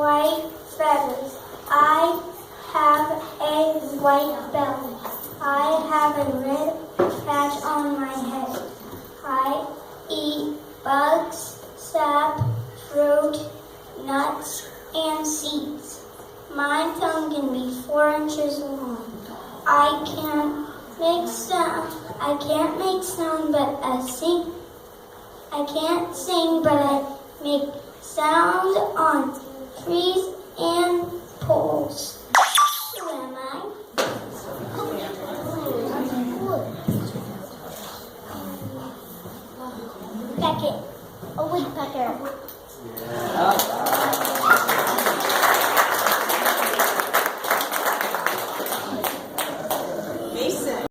white feathers. I have a white belly. I have a red patch on my head. I eat bugs, sap, fruit, nuts, and seeds. My tongue can be 4 inches long. I can't make sound, but I sing. I can't sing, but I make sound on trees and poles. Who am I? Beckett, a woodpecker.